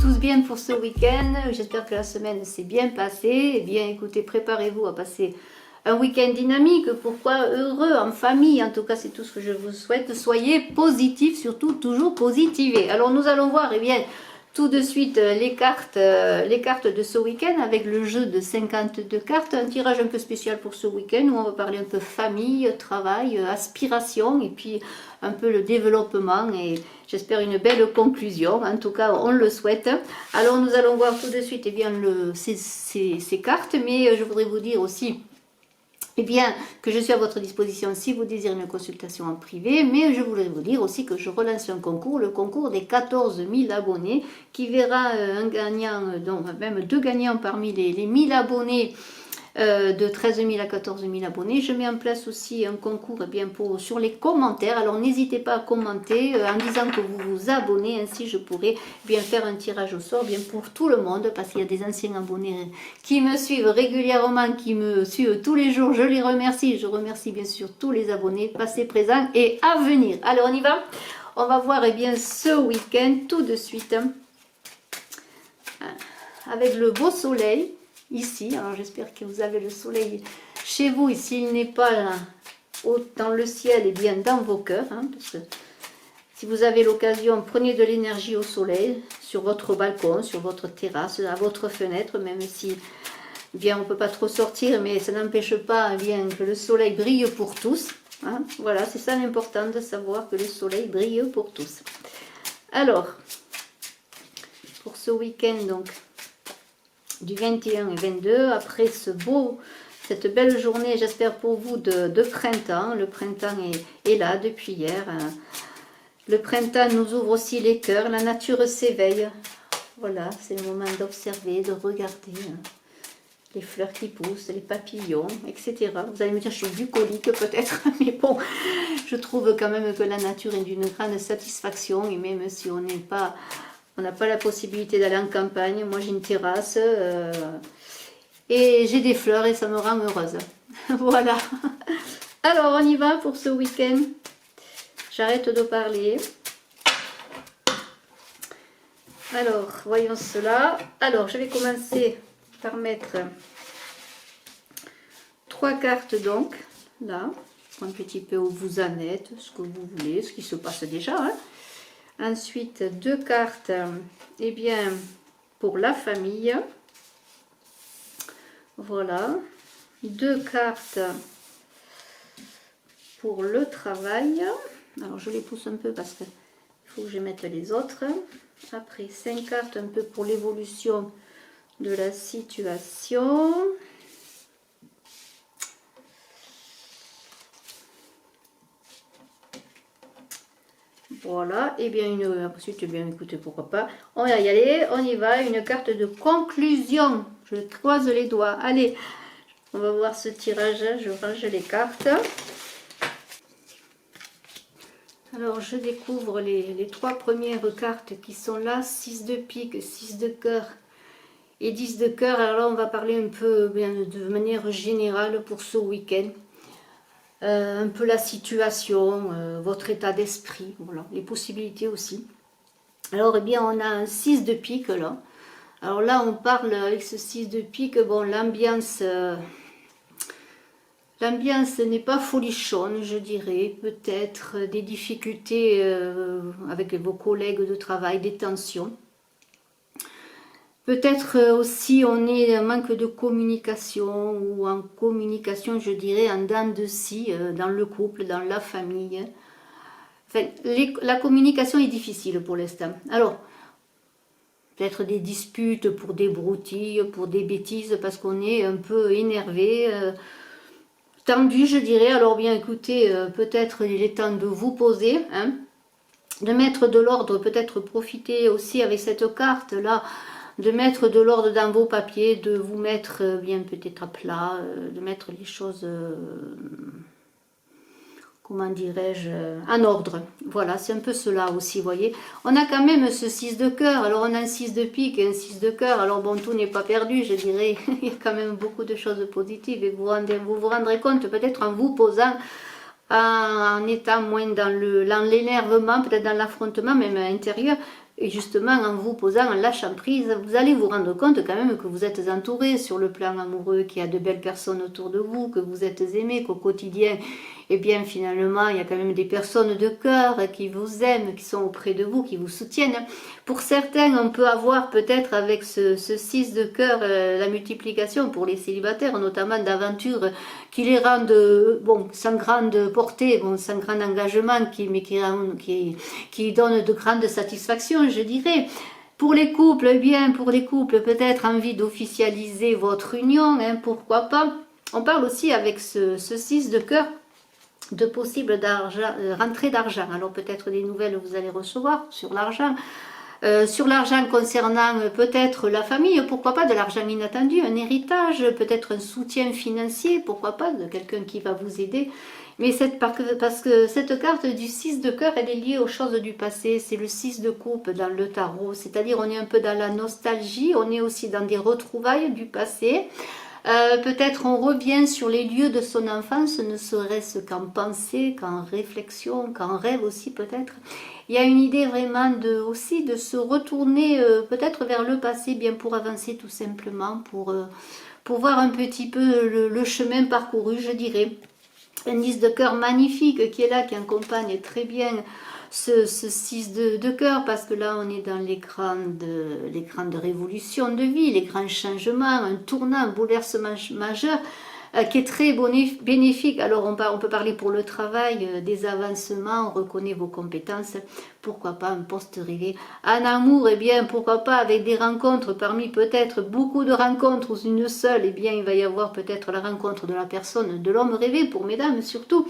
tous bien pour ce week-end. J'espère que la semaine s'est bien passée. Eh bien, écoutez, préparez-vous à passer un week-end dynamique. Pourquoi heureux, en famille. En tout cas, c'est tout ce que je vous souhaite. Soyez positifs, surtout toujours positivés. Alors, nous allons voir, eh bien, tout de suite les cartes de ce week-end avec le jeu de 52 cartes. Un tirage un peu spécial pour ce week-end où on va parler un peu famille, travail, aspiration et puis un peu le développement et j'espère une belle conclusion. En tout cas, on le souhaite. Alors, nous allons voir tout de suite eh bien, ces cartes, mais je voudrais vous dire aussi eh bien, que je suis à votre disposition si vous désirez une consultation en privé, mais je voulais vous dire aussi que je relance un concours, le concours des 14 000 abonnés, qui verra un gagnant, donc même deux gagnants parmi les 1000 abonnés, de 13 000 à 14 000 abonnés. Je mets en place aussi un concours eh bien, sur les commentaires. Alors n'hésitez pas à commenter en disant que vous vous abonnez. Ainsi je pourrai bien faire un tirage au sort bien pour tout le monde. Parce qu'il y a des anciens abonnés qui me suivent régulièrement, qui me suivent tous les jours. Je les remercie. Je remercie bien sûr tous les abonnés passés, présents et à venir. Alors on y va. On va voir eh bien, ce week-end tout de suite. Avec le beau soleil. Ici, alors j'espère que vous avez le soleil chez vous, et s'il n'est pas là, dans le ciel, et bien dans vos cœurs, hein, parce que si vous avez l'occasion, prenez de l'énergie au soleil, sur votre balcon, sur votre terrasse, à votre fenêtre, même si bien on ne peut pas trop sortir, mais ça n'empêche pas bien que le soleil brille pour tous. Hein, voilà, c'est ça l'important de savoir que le soleil brille pour tous. Alors, pour ce week-end donc, du 21 et 22, après cette belle journée, j'espère pour vous, de printemps. Le printemps est là depuis hier. Le printemps nous ouvre aussi les cœurs, la nature s'éveille. Voilà, c'est le moment d'observer, de regarder les fleurs qui poussent, les papillons, etc. Vous allez me dire, je suis bucolique peut-être, mais bon, je trouve quand même que la nature est d'une grande satisfaction, et même si on n'est pas... On n'a pas la possibilité d'aller en campagne. Moi, j'ai une terrasse et j'ai des fleurs et ça me rend heureuse. Voilà. Alors, on y va pour ce week-end. J'arrête de parler. Alors, voyons cela. Alors, je vais commencer par mettre 3 cartes donc. Là, un petit peu où vous en êtes, ce que vous voulez, ce qui se passe déjà, hein. Ensuite, 2 cartes, eh bien, pour la famille. Voilà. 2 cartes pour le travail. Alors, je les pousse un peu parce qu'il faut que je mette les autres. Après, 5 cartes un peu pour l'évolution de la situation. Voilà, et bien ensuite, bien écoutez, pourquoi pas, on va y aller, on y va, une carte de conclusion, je croise les doigts, allez, on va voir ce tirage, je range les cartes. Alors je découvre les 3 premières cartes qui sont là, 6 de pique, 6 de cœur et 10 de cœur. Alors là on va parler un peu bien, de manière générale pour ce week-end. Un peu la situation, votre état d'esprit, voilà, les possibilités aussi. Alors, eh bien, on a un 6 de pique là. Alors là, on parle avec ce 6 de pique, bon, l'ambiance n'est pas folichonne, je dirais. Peut-être des difficultés avec vos collègues de travail, des tensions. Peut-être aussi on est en manque de communication ou en communication, je dirais, en dents de scie, dans le couple, dans la famille. Enfin, la communication est difficile pour l'instant. Alors, peut-être des disputes pour des broutilles, pour des bêtises, parce qu'on est un peu énervé, tendu, je dirais. Alors bien écoutez, peut-être il est temps de vous poser, hein, de mettre de l'ordre, peut-être profiter aussi avec cette carte-là, de mettre de l'ordre dans vos papiers, de vous mettre bien peut-être à plat, de mettre les choses, comment dirais-je, en ordre. Voilà, c'est un peu cela aussi, vous voyez. On a quand même ce 6 de cœur, alors on a un 6 de pique et un 6 de cœur, alors bon, tout n'est pas perdu, je dirais. Il y a quand même beaucoup de choses positives et vous vous rendrez compte peut-être en vous posant en étant moins dans l'énervement, peut-être dans l'affrontement, même à l'intérieur. Et justement, en vous posant, en lâchant prise, vous allez vous rendre compte quand même que vous êtes entouré sur le plan amoureux, qu'il y a de belles personnes autour de vous, que vous êtes aimé, qu'au quotidien, eh bien finalement, il y a quand même des personnes de cœur qui vous aiment, qui sont auprès de vous, qui vous soutiennent. Pour certains, on peut avoir peut-être avec ce 6 de cœur la multiplication pour les célibataires, notamment d'aventures qui les rendent, bon, sans grande portée, bon, sans grand engagement, mais qui donnent de grandes satisfactions, je dirais. Pour les couples, eh bien, pour les couples, peut-être envie d'officialiser votre union, hein, pourquoi pas. On parle aussi avec ce 6 de cœur de possibles rentrées d'argent. Alors peut-être des nouvelles vous allez recevoir sur l'argent. Sur l'argent concernant peut-être la famille, pourquoi pas de l'argent inattendu, un héritage, peut-être un soutien financier, pourquoi pas de quelqu'un qui va vous aider. Mais parce que cette carte du 6 de cœur, elle est liée aux choses du passé, c'est le 6 de coupe dans le tarot, c'est-à-dire on est un peu dans la nostalgie, on est aussi dans des retrouvailles du passé. Peut-être on revient sur les lieux de son enfance, ne serait-ce qu'en pensée, qu'en réflexion, qu'en rêve aussi peut-être. Il y a une idée vraiment aussi de se retourner peut-être vers le passé, bien pour avancer tout simplement, pour voir un petit peu le chemin parcouru, je dirais. Un 10 de cœur magnifique qui est là, qui accompagne très bien ce 6 de cœur, parce que là on est dans les grandes révolutions de vie, les grands changements, un tournant, un bouleversement majeur qui est très bénéfique. Alors on peut parler pour le travail, des avancements, on reconnaît vos compétences, pourquoi pas un poste rêvé. En amour, eh bien pourquoi pas avec des rencontres, parmi peut-être beaucoup de rencontres ou une seule, eh bien il va y avoir peut-être la rencontre de la personne, de l'homme rêvé, pour mesdames surtout.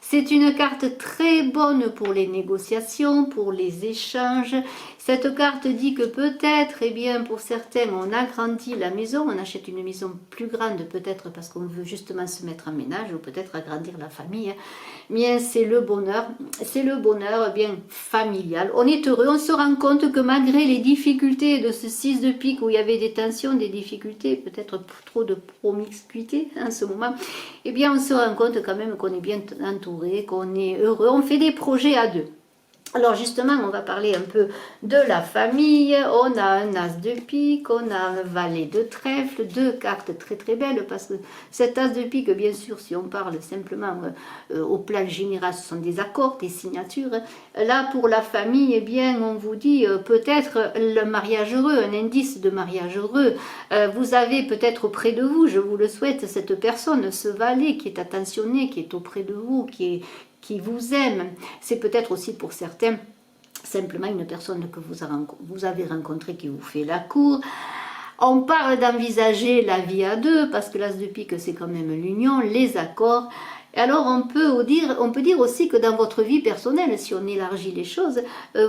C'est une carte très bonne pour les négociations, pour les échanges. Cette carte dit que peut-être, eh bien, pour certains, on agrandit la maison, on achète une maison plus grande, peut-être parce qu'on veut justement se mettre en ménage, ou peut-être agrandir la famille. Bien, c'est le bonheur bien familial. On est heureux, on se rend compte que malgré les difficultés de ce 6 de pique, où il y avait des tensions, des difficultés, peut-être trop de promiscuité en ce moment, eh bien, on se rend compte quand même qu'on est bien entouré, qu'on est heureux, on fait des projets à deux. Alors justement, on va parler un peu de la famille. On a un as de pique, on a un valet de trèfle, deux cartes très très belles, parce que cet as de pique, bien sûr, si on parle simplement au plan général, ce sont des accords, des signatures. Là, pour la famille, eh bien, on vous dit peut-être le mariage heureux, un indice de mariage heureux. Vous avez peut-être auprès de vous, je vous le souhaite, cette personne, ce valet qui est attentionné, qui est auprès de vous, qui vous aime. C'est peut-être aussi pour certains simplement une personne que vous avez rencontrée qui vous fait la cour. On parle d'envisager la vie à deux, parce que l'as de pique c'est quand même l'union, les accords. Et alors on peut dire aussi que dans votre vie personnelle, si on élargit les choses,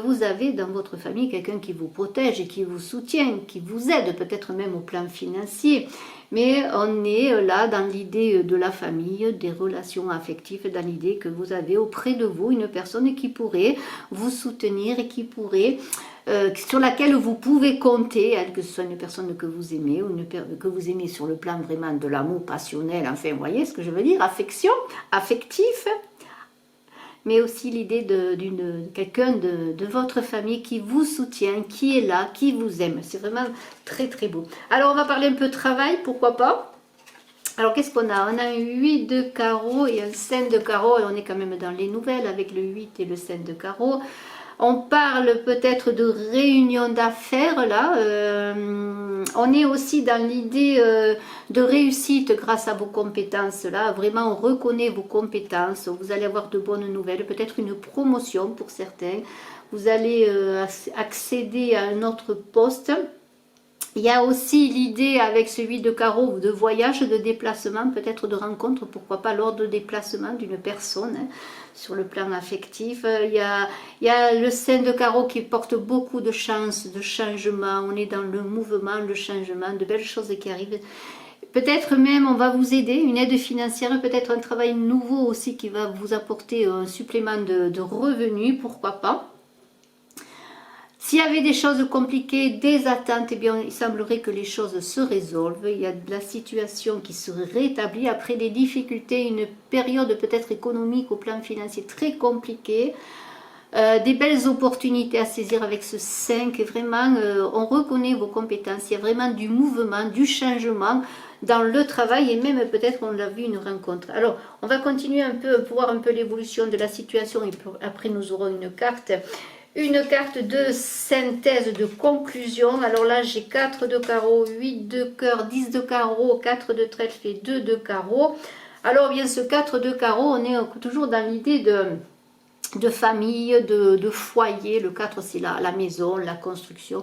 vous avez dans votre famille quelqu'un qui vous protège et qui vous soutient, qui vous aide, peut-être même au plan financier. Mais on est là dans l'idée de la famille, des relations affectives, dans l'idée que vous avez auprès de vous une personne qui pourrait vous soutenir et qui pourrait, sur laquelle vous pouvez compter, que ce soit une personne que vous aimez ou que vous aimez sur le plan vraiment de l'amour passionnel, enfin vous voyez ce que je veux dire, affection, affectif, mais aussi l'idée de quelqu'un de votre famille qui vous soutient, qui est là, qui vous aime. C'est vraiment très très beau. Alors on va parler un peu travail, pourquoi pas. Alors qu'est-ce qu'on a? On a un 8 de carreau et un 5 de carreau, et on est quand même dans les nouvelles avec le 8 et le 5 de carreau. On parle peut-être de réunion d'affaires là. On est aussi dans l'idée de réussite grâce à vos compétences là. Vraiment, on reconnaît vos compétences. Vous allez avoir de bonnes nouvelles. Peut-être une promotion pour certains. Vous allez accéder à un autre poste. Il y a aussi l'idée avec celui de carreau de voyage, de déplacement, peut-être de rencontre, pourquoi pas lors de déplacement d'une personne, hein, sur le plan affectif. Il y a le 5 de carreau qui porte beaucoup de chance, de changement. On est dans le mouvement, le changement, de belles choses qui arrivent. Peut-être même on va vous aider, une aide financière, peut-être un travail nouveau aussi qui va vous apporter un supplément de revenus, pourquoi pas. S'il y avait des choses compliquées, des attentes, eh bien, il semblerait que les choses se résolvent. Il y a de la situation qui se rétablit après des difficultés, une période peut-être économique au plan financier très compliquée. Des belles opportunités à saisir avec ce 5 et vraiment on reconnaît vos compétences, il y a vraiment du mouvement, du changement dans le travail et même peut-être on l'a vu une rencontre. Alors on va continuer un peu, voir un peu l'évolution de la situation et après nous aurons une carte de synthèse, de conclusion. Alors là j'ai 4 de carreau, 8 de cœur, 10 de carreau, 4 de trèfle et 2 de carreau. Alors bien ce 4 de carreau, on est toujours dans l'idée de famille, de foyer. Le 4 c'est la maison, la construction.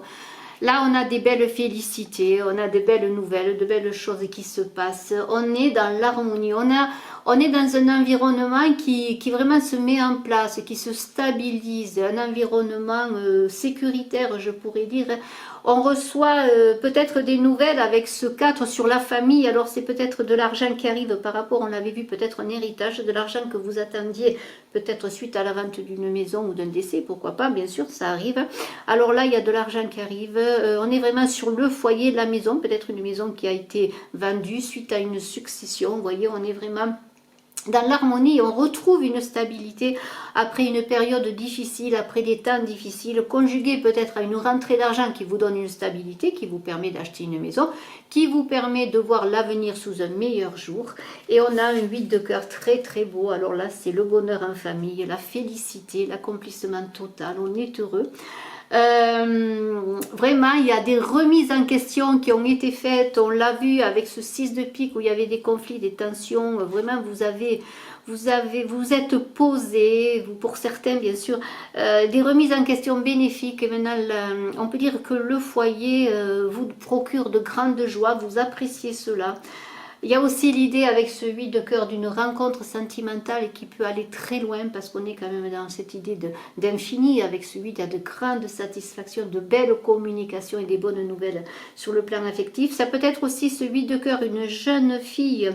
Là on a des belles félicités, on a de belles nouvelles, de belles choses qui se passent. On est dans l'harmonie, on est dans un environnement qui vraiment se met en place, qui se stabilise, un environnement sécuritaire je pourrais dire. On reçoit peut-être des nouvelles avec ce 4 sur la famille, alors c'est peut-être de l'argent qui arrive par rapport, on l'avait vu, peut-être un héritage, de l'argent que vous attendiez, peut-être suite à la vente d'une maison ou d'un décès, pourquoi pas, bien sûr, ça arrive. Alors là, il y a de l'argent qui arrive, on est vraiment sur le foyer de la maison, peut-être une maison qui a été vendue suite à une succession, vous voyez, on est vraiment dans l'harmonie, on retrouve une stabilité après une période difficile, après des temps difficiles, conjugué peut-être à une rentrée d'argent qui vous donne une stabilité, qui vous permet d'acheter une maison, qui vous permet de voir l'avenir sous un meilleur jour. Et on a un 8 de cœur très très beau, alors là c'est le bonheur en famille, la félicité, l'accomplissement total, on est heureux. Vraiment il y a des remises en question qui ont été faites, on l'a vu avec ce 6 de pique où il y avait des conflits, des tensions, vraiment vous êtes posé, vous pour certains bien sûr, des remises en question bénéfiques et maintenant on peut dire que le foyer vous procure de grandes joies, vous appréciez cela. Il y a aussi l'idée avec ce 8 de cœur d'une rencontre sentimentale qui peut aller très loin parce qu'on est quand même dans cette idée d'infini. Avec ce 8, il y a de grandes satisfactions, de belles communications et des bonnes nouvelles sur le plan affectif. Ça peut être aussi ce 8 de cœur, une jeune fille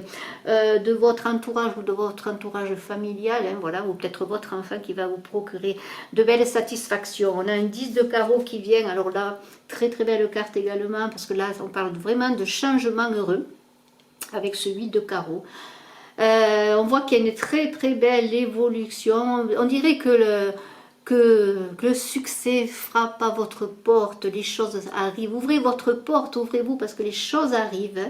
de votre entourage ou de votre entourage familial, hein, voilà, ou peut-être votre enfant qui va vous procurer de belles satisfactions. On a un 10 de carreau qui vient, alors là, très très belle carte également parce que là, on parle vraiment de changement heureux. Avec ce 8 de carreau. On voit qu'il y a une très très belle évolution. On dirait que le succès frappe à votre porte, les choses arrivent. Ouvrez votre porte, ouvrez-vous parce que les choses arrivent.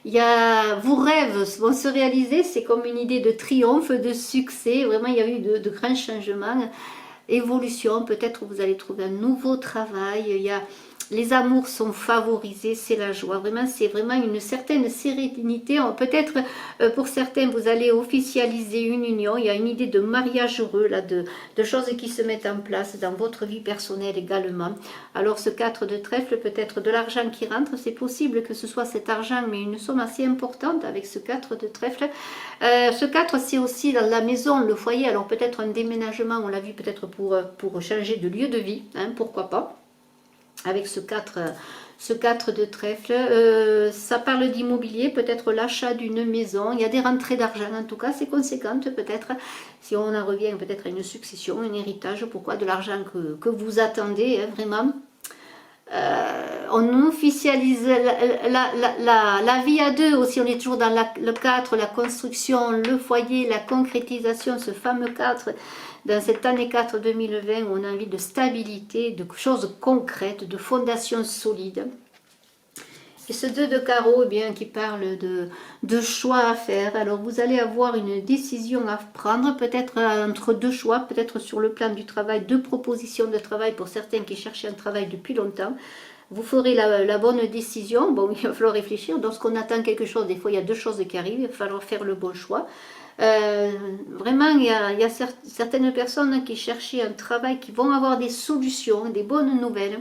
Il y a, vos rêves vont se réaliser, c'est comme une idée de triomphe, de succès. Vraiment, il y a eu de grands changements. Évolution, peut-être vous allez trouver un nouveau travail. Il y a les amours sont favorisés, c'est la joie. Vraiment, c'est vraiment une certaine sérénité. Peut-être pour certains, vous allez officialiser une union. Il y a une idée de mariage heureux, là, de choses qui se mettent en place dans votre vie personnelle également. Alors, ce 4 de trèfle, peut-être de l'argent qui rentre. C'est possible que ce soit cet argent, mais une somme assez importante avec ce 4 de trèfle. Ce 4, c'est aussi dans la maison, le foyer. Alors, peut-être un déménagement, on l'a vu peut-être pour changer de lieu de vie, hein, pourquoi pas. Avec ce 4 de trèfle, ça parle d'immobilier, peut-être l'achat d'une maison, il y a des rentrées d'argent, en tout cas c'est conséquente peut-être, si on en revient peut-être à une succession, un héritage, pourquoi de l'argent que vous attendez, hein, vraiment. On officialise la vie à deux aussi, on est toujours dans le 4, la construction, le foyer, la concrétisation, ce fameux 4, dans cette année 4 2020 où on a envie de stabilité, de choses concrètes, de fondations solides. Et ce 2 de carreau, eh bien, qui parle de choix à faire. Alors vous allez avoir une décision à prendre, peut-être entre deux choix, peut-être sur le plan du travail, deux propositions de travail pour certains qui cherchaient un travail depuis longtemps. Vous ferez la bonne décision. Bon, il va falloir réfléchir. Lorsqu'on attend quelque chose, des fois il y a deux choses qui arrivent, il va falloir faire le bon choix. Vraiment, il y a certaines personnes qui cherchaient un travail, qui vont avoir des solutions, des bonnes nouvelles.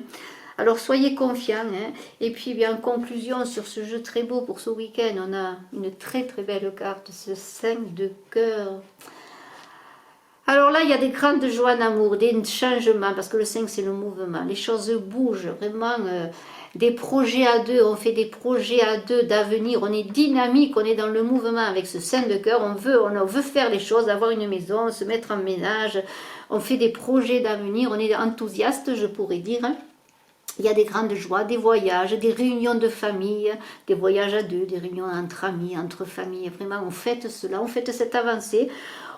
Alors soyez confiants, hein. Et puis bien en conclusion sur ce jeu très beau pour ce week-end, on a une très très belle carte, ce 5 de cœur. Alors là il y a des grandes joies d'amour, des changements, parce que le 5 c'est le mouvement, les choses bougent, vraiment des projets à deux, on fait des projets à deux d'avenir, on est dynamique, on est dans le mouvement avec ce 5 de cœur, on veut faire les choses, avoir une maison, se mettre en ménage. on fait des projets d'avenir, on est enthousiaste, je pourrais dire. Hein. Il y a des grandes joies, des voyages, des réunions de famille, des voyages à deux, des réunions entre amis, entre familles. Vraiment, on fête cela, on fête cette avancée.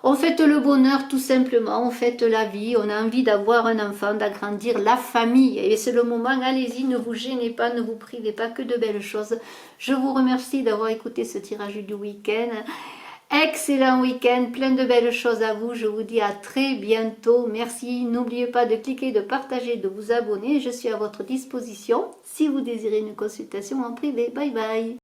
On fête le bonheur tout simplement, on fête la vie, on a envie d'avoir un enfant, d'agrandir la famille. Et c'est le moment, allez-y, ne vous gênez pas, ne vous privez pas que de belles choses. Je vous remercie d'avoir écouté ce tirage du week-end. Excellent week-end, plein de belles choses à vous. Je vous dis à très bientôt. Merci. N'oubliez pas de cliquer, de partager, de vous abonner. Je suis à votre disposition si vous désirez une consultation en privé. Bye bye.